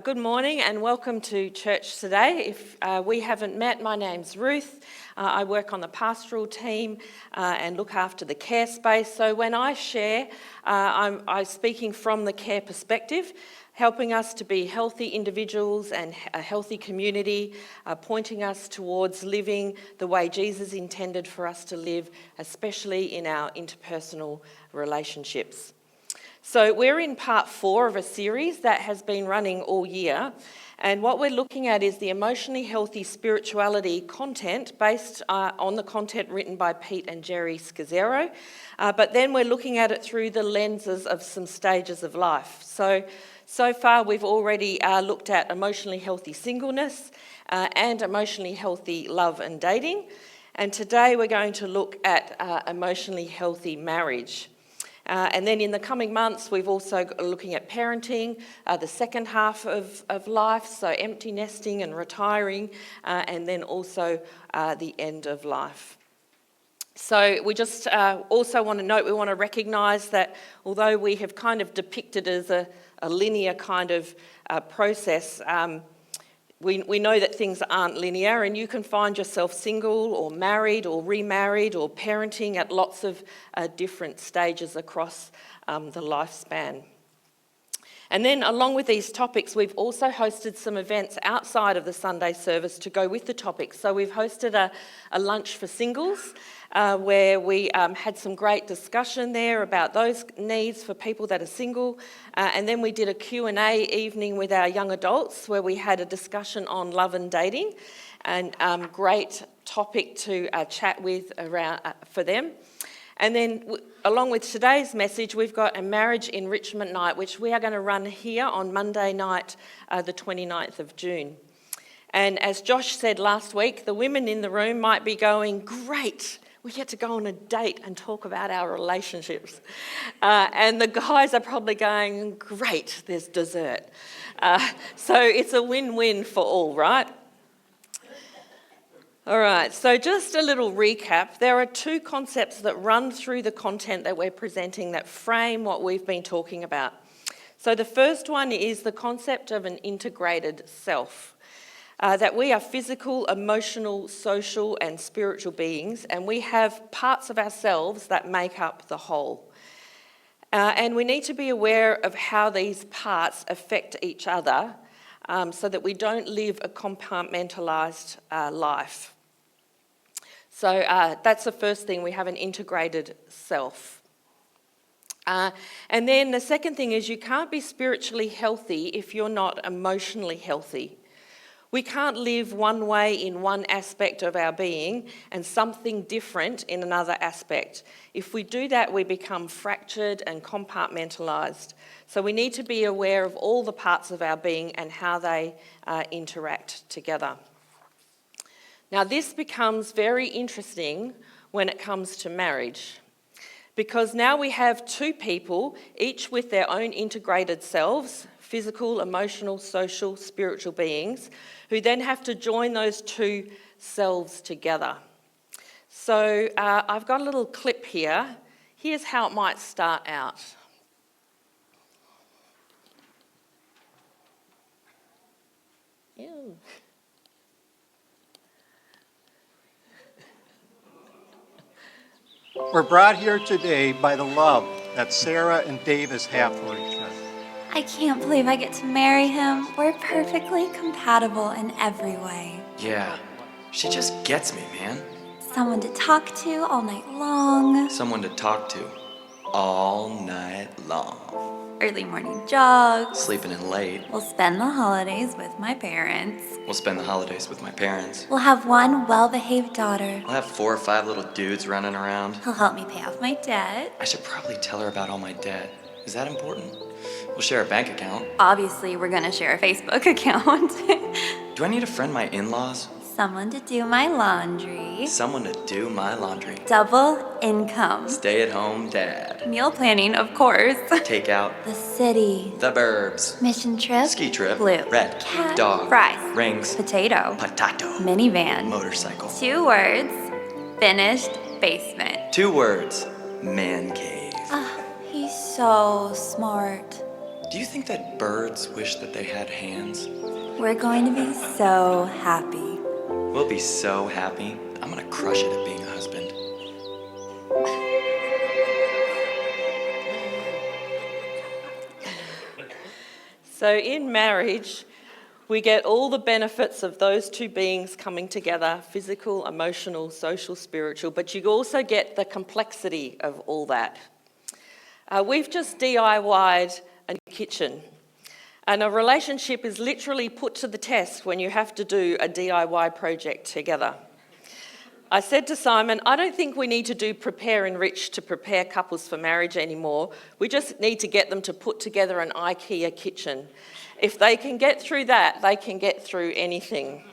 Good morning and welcome to church today. If we haven't met, my name's Ruth. I work on the pastoral team and look after the care space. So when I share, I'm speaking from the care perspective, helping us to be healthy individuals and a healthy community, pointing us towards living the way Jesus intended for us to live, especially in our interpersonal relationships. So we're in part 4 of a series that has been running all year, and what we're looking at is the emotionally healthy spirituality content based on the content written by Pete and Jerry Scazzero, but then we're looking at it through the lenses of some stages of life. So far we've already looked at emotionally healthy singleness and emotionally healthy love and dating, and today we're going to look at emotionally healthy marriage. And then in the coming months, we've also got looking at parenting, the second half of life, so empty nesting and retiring, and then also the end of life. So we just also want to note, we want to recognise that although we have kind of depicted as a linear kind of process, we know that things aren't linear, and you can find yourself single or married or remarried or parenting at lots of different stages across the lifespan. And then along with these topics, we've also hosted some events outside of the Sunday service to go with the topics. So we've hosted a lunch for singles where we had some great discussion there about those needs for people that are single. And then we did a Q&A evening with our young adults where we had a discussion on love and dating, and great topic to chat with around for them. And then along with today's message, we've got a marriage enrichment night, which we are going to run here on Monday night, the 29th of June. And as Josh said last week, the women in the room might be going, great, we get to go on a date and talk about our relationships. And the guys are probably going, great, there's dessert. So it's a win-win for all, right? All right, so just a little recap. There are 2 concepts that run through the content that we're presenting that frame what we've been talking about. So the first one is the concept of an integrated self. That we are physical, emotional, social and spiritual beings, and we have parts of ourselves that make up the whole. And we need to be aware of how these parts affect each other so that we don't live a compartmentalised life. So that's the first thing, we have an integrated self. And then the second thing is you can't be spiritually healthy if you're not emotionally healthy. We can't live one way in one aspect of our being and something different in another aspect. If we do that, we become fractured and compartmentalised. So we need to be aware of all the parts of our being and how they interact together. Now, this becomes very interesting when it comes to marriage, because now we have 2 people, each with their own integrated selves, physical, emotional, social, spiritual beings, who then have to join those 2 selves together. So I've got a little clip here. Here's how it might start out. Ew. We're brought here today by the love that Sarah and Davis have for each other. I can't believe I get to marry him. We're perfectly compatible in every way. Yeah, she just gets me, man. Someone to talk to all night long. Someone to talk to all night long. Early morning jogs. Sleeping in late. We'll spend the holidays with my parents. We'll spend the holidays with my parents. We'll have one well-behaved daughter. We'll have 4 or 5 little dudes running around. He'll help me pay off my debt. I should probably tell her about all my debt. Is that important? We'll share a bank account. Obviously, we're gonna share a Facebook account. Do I need to friend my in-laws? Someone to do my laundry. Someone to do my laundry. Double income. Stay-at-home dad. Meal planning, of course. Takeout. The city. The burbs. Mission trip. Ski trip. Blue. Red. Cat. Dog. Fries. Rings. Potato. Potato. Minivan. Motorcycle. 2 words. Finished basement. 2 words. Man cave. He's so smart. Do you think that birds wish that they had hands? We're going to be so happy. We'll be so happy. I'm gonna crush it at being a husband. So in marriage, we get all the benefits of those two beings coming together, physical, emotional, social, spiritual, but you also get the complexity of all that. We've just DIY'd a kitchen, and a relationship is literally put to the test when you have to do a DIY project together. I said to Simon, I don't think we need to do Prepare Enrich to prepare couples for marriage anymore. We just need to get them to put together an IKEA kitchen. If they can get through that, they can get through anything.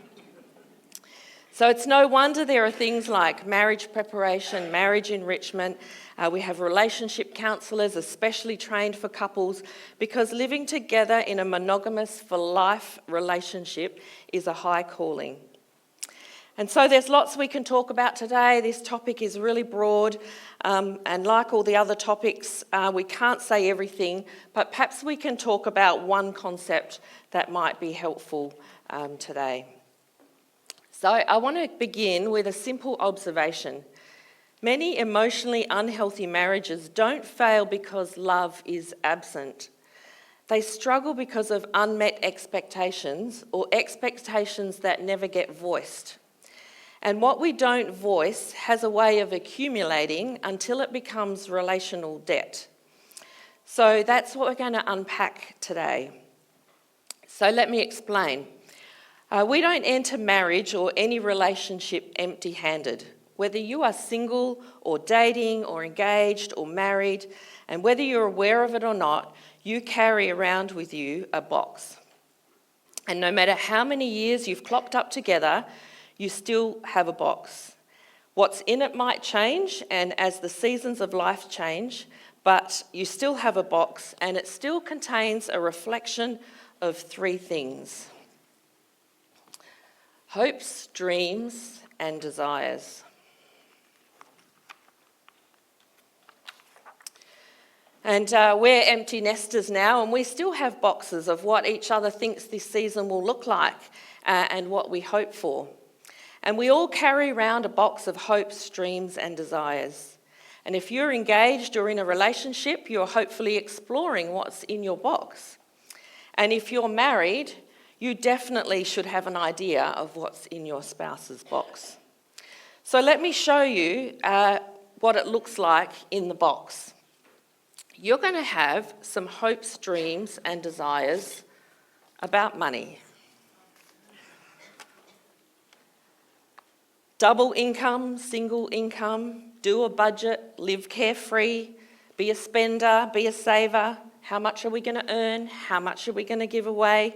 So it's no wonder there are things like marriage preparation, marriage enrichment. We have relationship counsellors, especially trained for couples, because living together in a monogamous for life relationship is a high calling. And so there's lots we can talk about today. This topic is really broad, and like all the other topics, we can't say everything, but perhaps we can talk about one concept that might be helpful today. So I want to begin with a simple observation. Many emotionally unhealthy marriages don't fail because love is absent. They struggle because of unmet expectations or expectations that never get voiced. And what we don't voice has a way of accumulating until it becomes relational debt. So that's what we're going to unpack today. So let me explain. We don't enter marriage or any relationship empty-handed. Whether you are single or dating or engaged or married, and whether you're aware of it or not, you carry around with you a box. And no matter how many years you've clocked up together, you still have a box. What's in it might change, and as the seasons of life change, but you still have a box, and it still contains a reflection of three things: hopes, dreams, and desires. And we're empty nesters now, and we still have boxes of what each other thinks this season will look like and what we hope for. And we all carry around a box of hopes, dreams, and desires. And if you're engaged or in a relationship, you're hopefully exploring what's in your box. And if you're married, you definitely should have an idea of what's in your spouse's box. So let me show you what it looks like in the box. You're going to have some hopes, dreams, and desires about money. Double income, single income, do a budget, live carefree, be a spender, be a saver. How much are we going to earn? How much are we going to give away?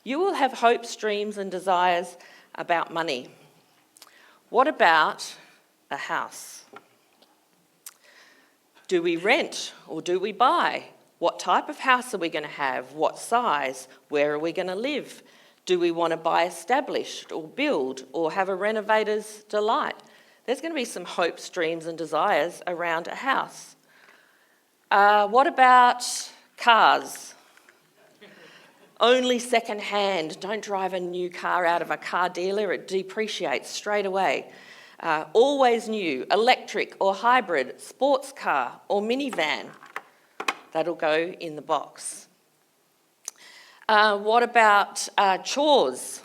You will have hopes, dreams, and desires about money. What about a house? Do we rent or do we buy? What type of house are we going to have? What size? Where are we going to live? Do we want to buy established or build or have a renovator's delight? There's going to be some hopes, dreams, and desires around a house. What about cars? Only second hand. Don't drive a new car out of a car dealer. It depreciates straight away. Always new, electric or hybrid, sports car or minivan. That'll go in the box. What about chores?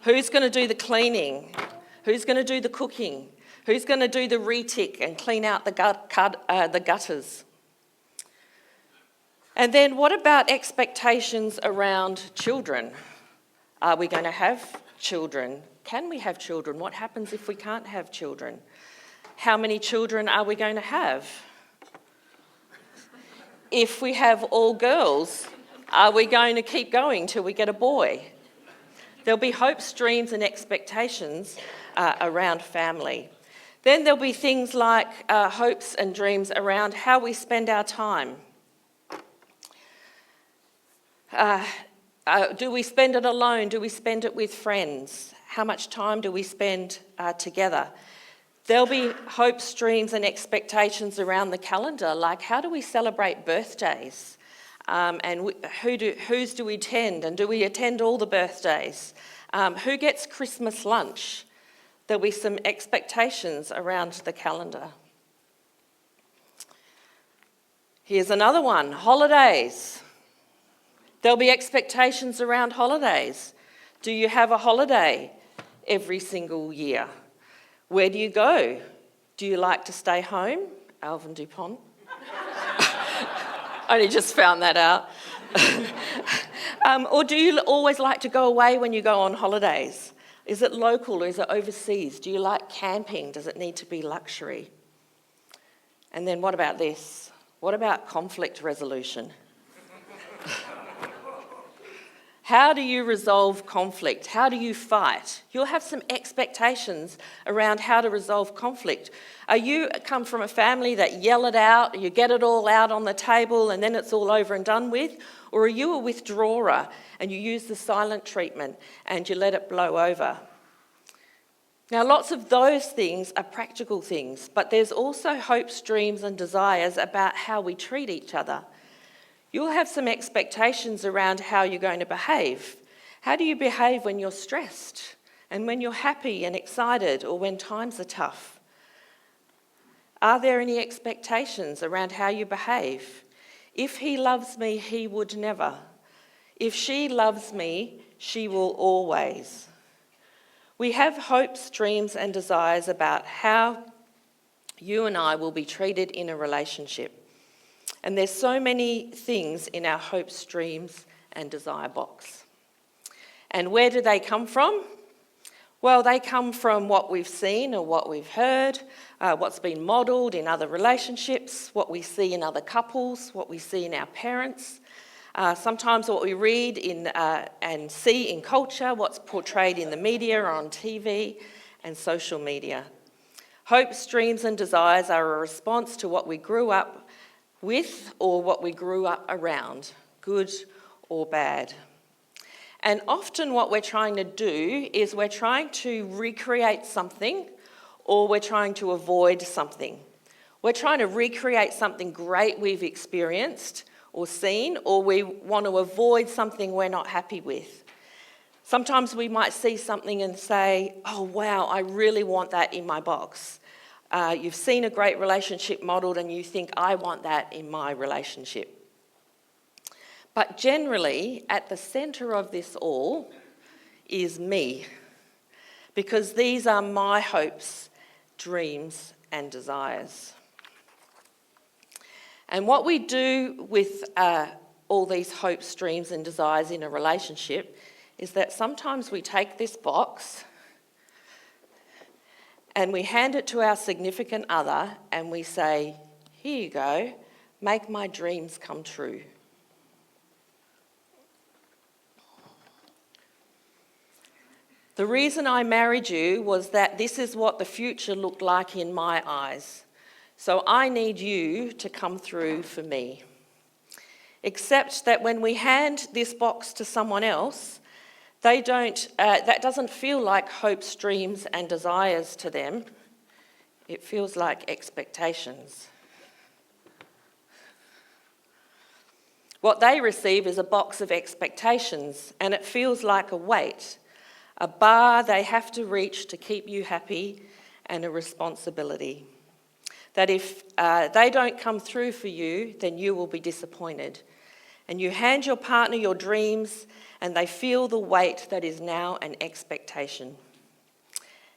Who's going to do the cleaning? Who's going to do the cooking? Who's going to do the retick and clean out the gutters? And then what about expectations around children? Are we going to have children? Can we have children? What happens if we can't have children? How many children are we going to have? If we have all girls, are we going to keep going till we get a boy? There'll be hopes, dreams, and expectations around family. Then there'll be things like hopes and dreams around how we spend our time. Do we spend it alone? Do we spend it with friends? How much time do we spend together? There'll be hopes, dreams, and expectations around the calendar, like how do we celebrate birthdays? And whose do we attend? And do we attend all the birthdays? Who gets Christmas lunch? There'll be some expectations around the calendar. Here's another one, holidays. There'll be expectations around holidays. Do you have a holiday every single year? Where do you go? Do you like to stay home? Alvin Dupont. Only just found that out. Or do you always like to go away when you go on holidays? Is it local or is it overseas? Do you like camping? Does it need to be luxury? And then what about this? What about conflict resolution? How do you resolve conflict? How do you fight? You'll have some expectations around how to resolve conflict. You come from a family that yell it out, you get it all out on the table and then it's all over and done with? Or are you a withdrawer and you use the silent treatment and you let it blow over? Now, lots of those things are practical things, but there's also hopes, dreams and desires about how we treat each other. You'll have some expectations around how you're going to behave. How do you behave when you're stressed and when you're happy and excited or when times are tough? Are there any expectations around how you behave? If he loves me, he would never. If she loves me, she will always. We have hopes, dreams and desires about how you and I will be treated in a relationship. And there's so many things in our hopes, dreams and desire box. And where do they come from? Well, they come from what we've seen or what we've heard, what's been modelled in other relationships, what we see in other couples, what we see in our parents, sometimes what we read in and see in culture, what's portrayed in the media or on TV and social media. Hopes, dreams and desires are a response to what we grew up with or what we grew up around, good or bad. And often what we're trying to do is we're trying to recreate something or we're trying to avoid something. We're trying to recreate something great we've experienced or seen, or we want to avoid something we're not happy with. Sometimes we might see something and say, oh wow, I really want that in my box. You've seen a great relationship modelled and you think, I want that in my relationship. But generally, at the centre of this all is me, because these are my hopes, dreams and desires. And what we do with all these hopes, dreams and desires in a relationship is that sometimes we take this box and we hand it to our significant other and we say, here you go, make my dreams come true. The reason I married you was that this is what the future looked like in my eyes. So I need you to come through for me. Except that when we hand this box to someone else, that doesn't feel like hopes, dreams and desires to them. It feels like expectations. What they receive is a box of expectations, and it feels like a weight, a bar they have to reach to keep you happy, and a responsibility. That if they don't come through for you, then you will be disappointed. And you hand your partner your dreams, and they feel the weight that is now an expectation.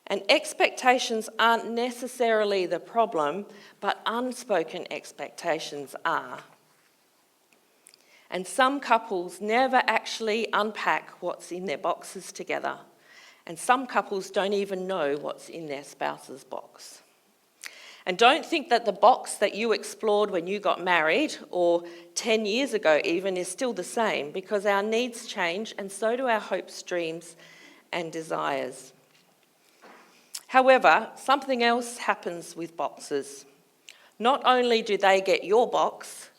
And expectations aren't necessarily the problem, but unspoken expectations are. And some couples never actually unpack what's in their boxes together. And some couples don't even know what's in their spouse's box. And don't think that the box that you explored when you got married, or 10 years ago even, is still the same, because our needs change and so do our hopes, dreams and desires. However, something else happens with boxes. Not only do they get your box,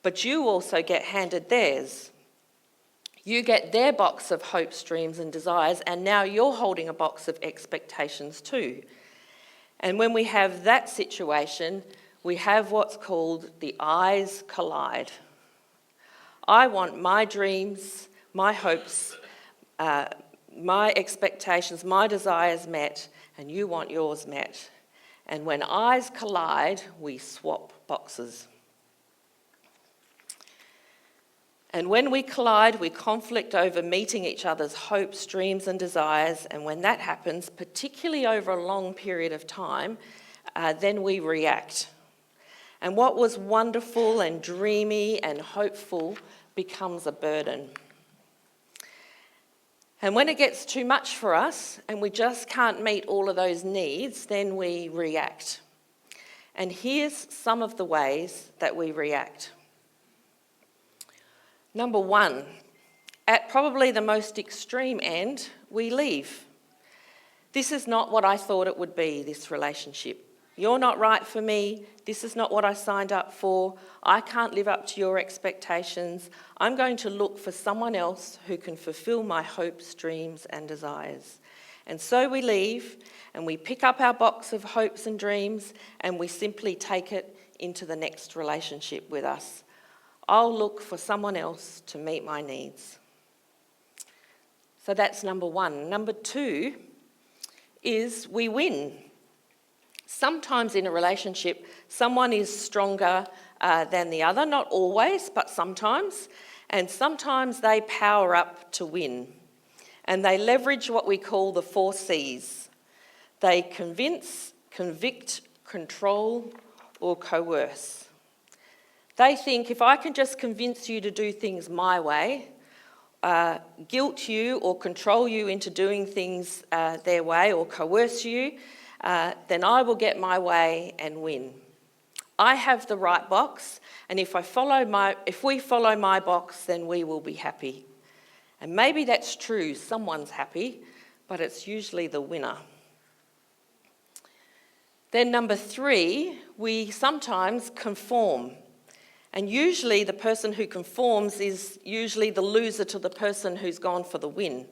but you also get handed theirs. You get their box of hopes, dreams and desires, and now you're holding a box of expectations too. And when we have that situation, we have what's called the eyes collide. I want my dreams, my hopes, my expectations, my desires met, and you want yours met. And when eyes collide, we swap boxes. And when we collide, we conflict over meeting each other's hopes, dreams, and desires. And when that happens, particularly over a long period of time, then we react. And what was wonderful and dreamy and hopeful becomes a burden. And when it gets too much for us and we just can't meet all of those needs, then we react. And here's some of the ways that we react. Number one, at probably the most extreme end, we leave. This is not what I thought it would be, this relationship. You're not right for me. This is not what I signed up for. I can't live up to your expectations. I'm going to look for someone else who can fulfill my hopes, dreams, and desires. And so we leave and we pick up our box of hopes and dreams and we simply take it into the next relationship with us. I'll look for someone else to meet my needs. So that's number one. Number two is we win. Sometimes in a relationship, someone is stronger than the other, not always, but sometimes. And sometimes they power up to win. And they leverage what we call the 4 C's. They convince, convict, control, or coerce. They think if I can just convince you to do things my way, guilt you or control you into doing things their way or coerce you, then I will get my way and win. I have the right box, and if we follow my box, then we will be happy. And maybe that's true, someone's happy, but it's usually the winner. Then number 3, we sometimes conform. And usually the person who conforms is usually the loser to the person who's gone for the win.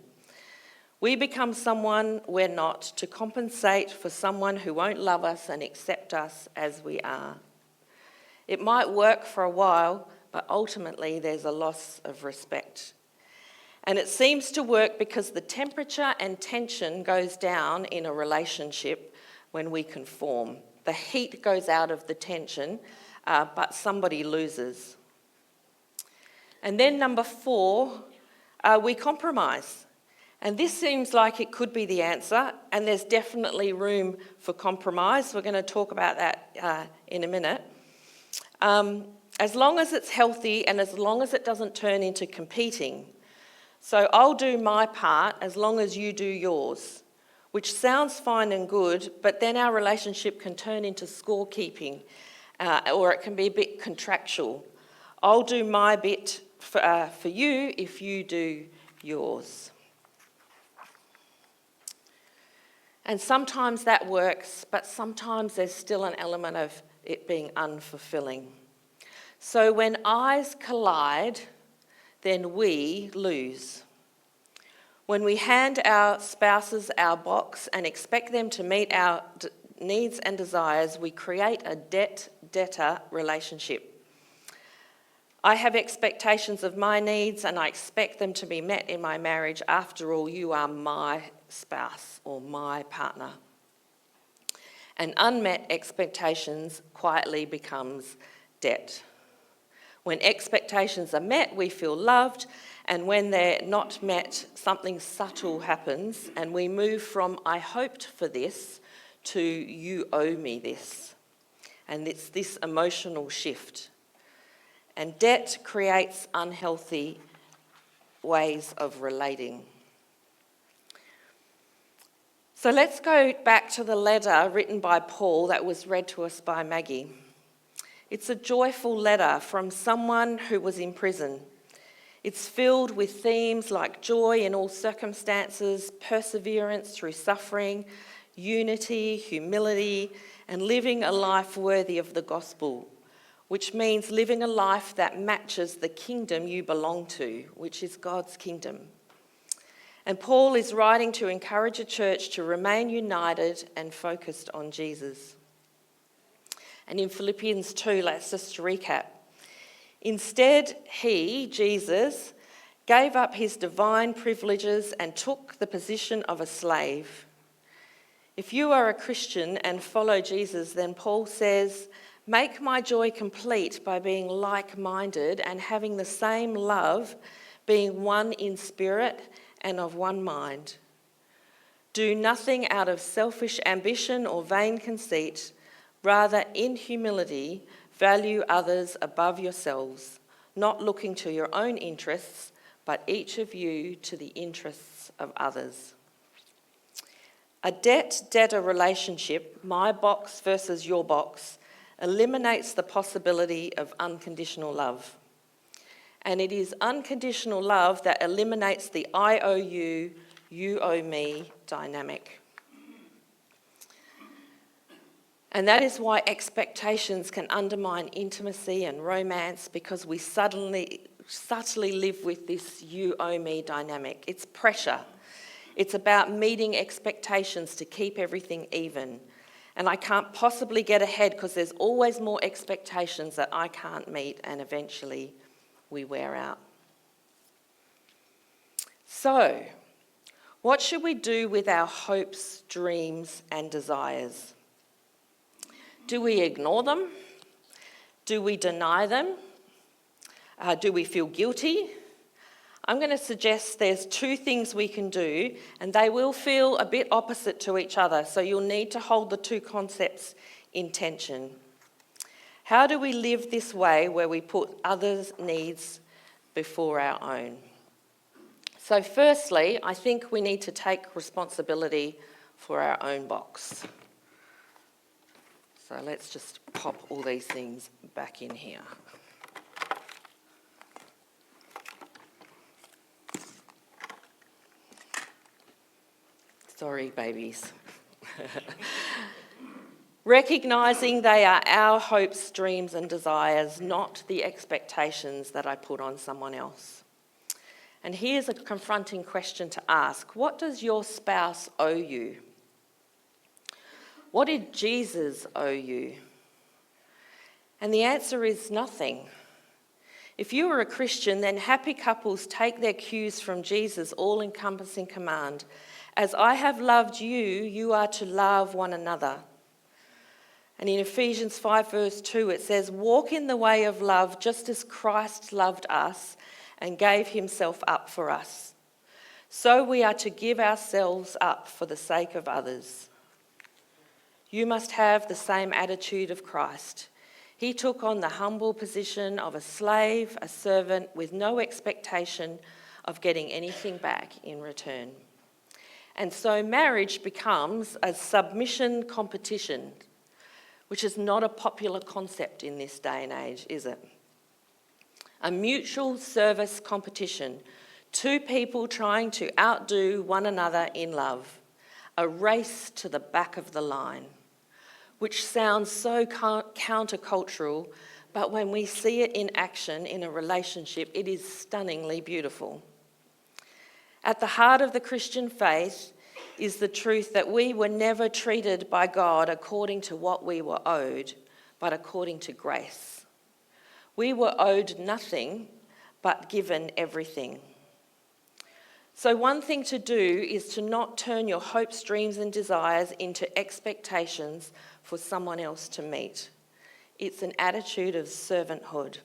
We become someone we're not to compensate for someone who won't love us and accept us as we are. It might work for a while, but ultimately there's a loss of respect. And it seems to work because the temperature and tension goes down in a relationship when we conform. The heat goes out of the tension, but somebody loses. And then number 4, we compromise. And this seems like it could be the answer, and there's definitely room for compromise. We're going to talk about that in a minute. As long as it's healthy and as long as it doesn't turn into competing. So I'll do my part as long as you do yours, which sounds fine and good, but then our relationship can turn into scorekeeping, or it can be a bit contractual. I'll do my bit for you if you do yours. And sometimes that works, but sometimes there's still an element of it being unfulfilling. So when eyes collide, then we lose. When we hand our spouses our box and expect them to meet our needs and desires, we create a debt-debtor relationship. I have expectations of my needs and I expect them to be met in my marriage. After all, you are my spouse or my partner. And unmet expectations quietly becomes debt. When expectations are met, we feel loved, and when they're not met, something subtle happens, and we move from I hoped for this to you owe me this. And it's this emotional shift. And debt creates unhealthy ways of relating. So let's go back to the letter written by Paul that was read to us by Maggie. It's a joyful letter from someone who was in prison. It's filled with themes like joy in all circumstances, perseverance through suffering, unity, humility, and living a life worthy of the gospel, which means living a life that matches the kingdom you belong to, which is God's kingdom. And Paul is writing to encourage a church to remain united and focused on Jesus. And in Philippians 2, let's just recap. Instead, he, Jesus, gave up his divine privileges and took the position of a slave. If you are a Christian and follow Jesus, then Paul says, make my joy complete by being like-minded and having the same love, being one in spirit and of one mind. Do nothing out of selfish ambition or vain conceit. Rather, in humility, value others above yourselves, not looking to your own interests, but each of you to the interests of others. A debt-debtor relationship, my box versus your box, eliminates the possibility of unconditional love. And it is unconditional love that eliminates the I owe you, you owe me dynamic. And that is why expectations can undermine intimacy and romance, because we subtly live with this you owe me dynamic. It's pressure. It's about meeting expectations to keep everything even. And I can't possibly get ahead because there's always more expectations that I can't meet, and eventually we wear out. So, what should we do with our hopes, dreams, and desires? Do we ignore them? Do we deny them? Do we feel guilty? I'm going to suggest there's two things we can do, and they will feel a bit opposite to each other, so you'll need to hold the two concepts in tension. How do we live this way where we put others' needs before our own? So firstly, I think we need to take responsibility for our own box. So let's just pop all these things back in here. Sorry, babies. Recognising they are our hopes, dreams and desires, not the expectations that I put on someone else. And here's a confronting question to ask. What does your spouse owe you? What did Jesus owe you? And the answer is nothing. If you are a Christian, then happy couples take their cues from Jesus' all-encompassing command. As I have loved you, you are to love one another. And in Ephesians 5 verse 2 it says, walk in the way of love just as Christ loved us and gave himself up for us. So we are to give ourselves up for the sake of others. You must have the same attitude of Christ. He took on the humble position of a slave, a servant, with no expectation of getting anything back in return. And so marriage becomes a submission competition, which is not a popular concept in this day and age, is it? A mutual service competition, two people trying to outdo one another in love, a race to the back of the line, which sounds so countercultural, but when we see it in action in a relationship, it is stunningly beautiful. At the heart of the Christian faith is the truth that we were never treated by God according to what we were owed, but according to grace. We were owed nothing, but given everything. So one thing to do is to not turn your hopes, dreams and desires into expectations for someone else to meet. It's an attitude of servanthood.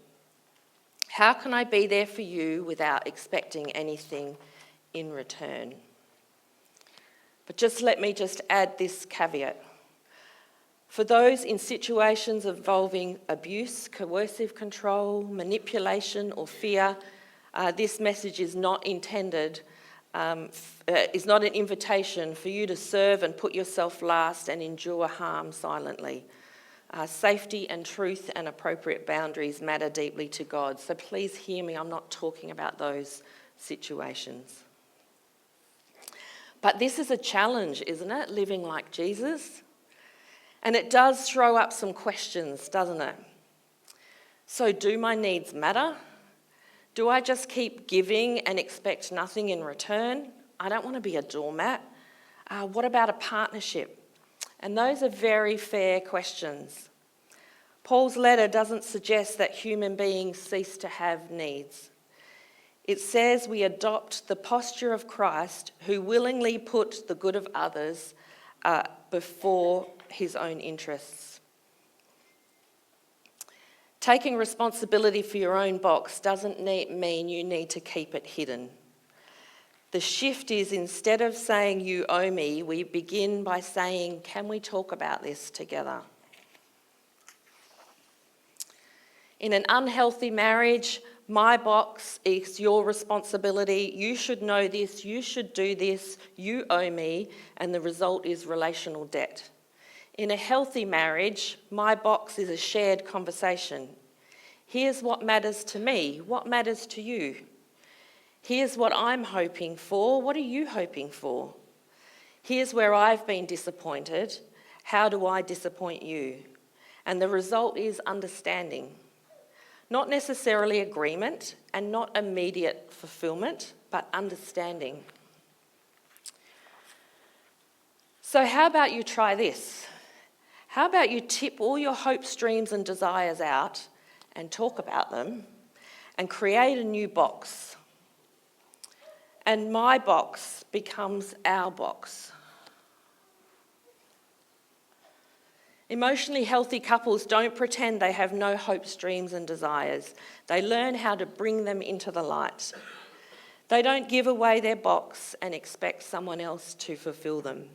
How can I be there for you without expecting anything in return? But let me add this caveat. For those in situations involving abuse, coercive control, manipulation or fear, this message is not intended, is not an invitation for you to serve and put yourself last and endure harm silently. Safety and truth and appropriate boundaries matter deeply to God. So please hear me, I'm not talking about those situations. But this is a challenge, isn't it? Living like Jesus. And it does throw up some questions, doesn't it? So do my needs matter? Do I just keep giving and expect nothing in return? I don't want to be a doormat. What about a partnership? And those are very fair questions. Paul's letter doesn't suggest that human beings cease to have needs. It says we adopt the posture of Christ, who willingly put the good of others before his own interests. Taking responsibility for your own box doesn't mean you need to keep it hidden. The shift is, instead of saying you owe me, we begin by saying, can we talk about this together? In an unhealthy marriage, my box is your responsibility. You should know this, you should do this, you owe me, and the result is relational debt. In a healthy marriage, my box is a shared conversation. Here's what matters to me, what matters to you. Here's what I'm hoping for, what are you hoping for? Here's where I've been disappointed, how do I disappoint you? And the result is understanding. Not necessarily agreement and not immediate fulfillment, but understanding. So how about you try this? How about you tip all your hopes, dreams and desires out and talk about them and create a new box? And my box becomes our box. Emotionally healthy couples don't pretend they have no hopes, dreams and desires. They learn how to bring them into the light. They don't give away their box and expect someone else to fulfill them.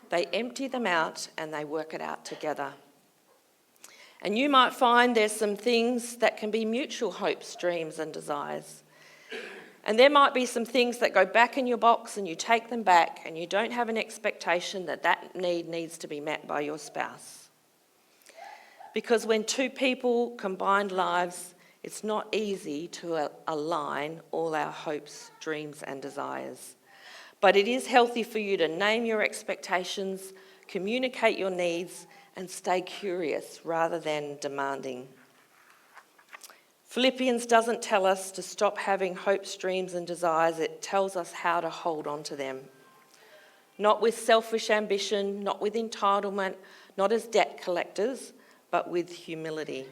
They empty them out and they work it out together. And you might find there's some things that can be mutual hopes, dreams and desires. And there might be some things that go back in your box and you take them back and you don't have an expectation that that need needs to be met by your spouse. Because when two people combine lives, it's not easy to align all our hopes, dreams and desires. But it is healthy for you to name your expectations, communicate your needs and stay curious rather than demanding. Philippians doesn't tell us to stop having hopes, dreams and desires. It tells us how to hold on to them. Not with selfish ambition, not with entitlement, not as debt collectors, but with humility.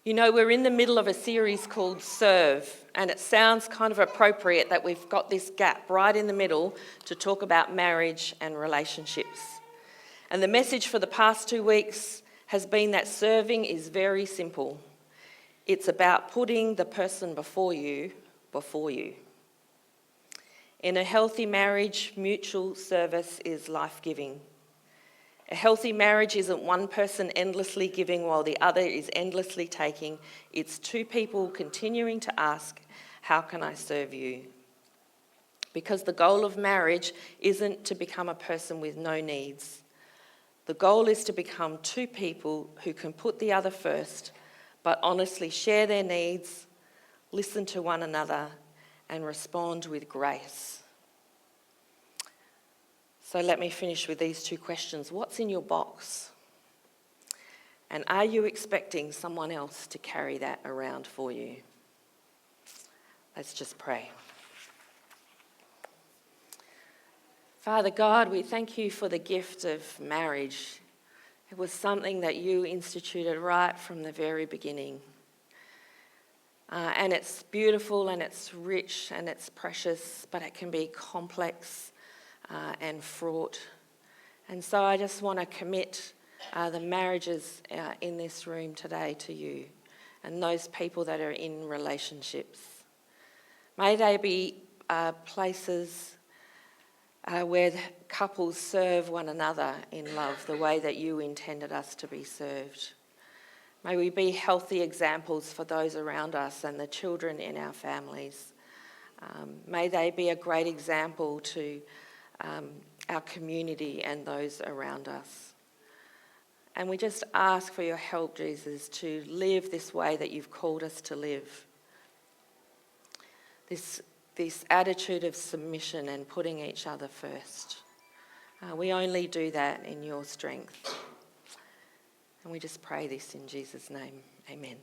You know, we're in the middle of a series called Serve, and it sounds kind of appropriate that we've got this gap right in the middle to talk about marriage and relationships. And the message for the past 2 weeks has been that serving is very simple. It's about putting the person before you. In a healthy marriage, mutual service is life-giving. A healthy marriage isn't one person endlessly giving while the other is endlessly taking. It's two people continuing to ask, how can I serve you? Because the goal of marriage isn't to become a person with no needs. The goal is to become two people who can put the other first, but honestly share their needs, listen to one another, and respond with grace. So let me finish with these two questions. What's in your box? And are you expecting someone else to carry that around for you? Let's just pray. Father God, we thank you for the gift of marriage. It was something that you instituted right from the very beginning. And it's beautiful and it's rich and it's precious, but it can be complex and fraught. And so I just want to commit the marriages in this room today to you and those people that are in relationships. May they be places where couples serve one another in love the way that you intended us to be served. May we be healthy examples for those around us and the children in our families. May they be a great example to our community and those around us. And we just ask for your help, Jesus, to live this way that you've called us to live. This attitude of submission and putting each other first. We only do that in your strength. And we just pray this in Jesus' name. Amen.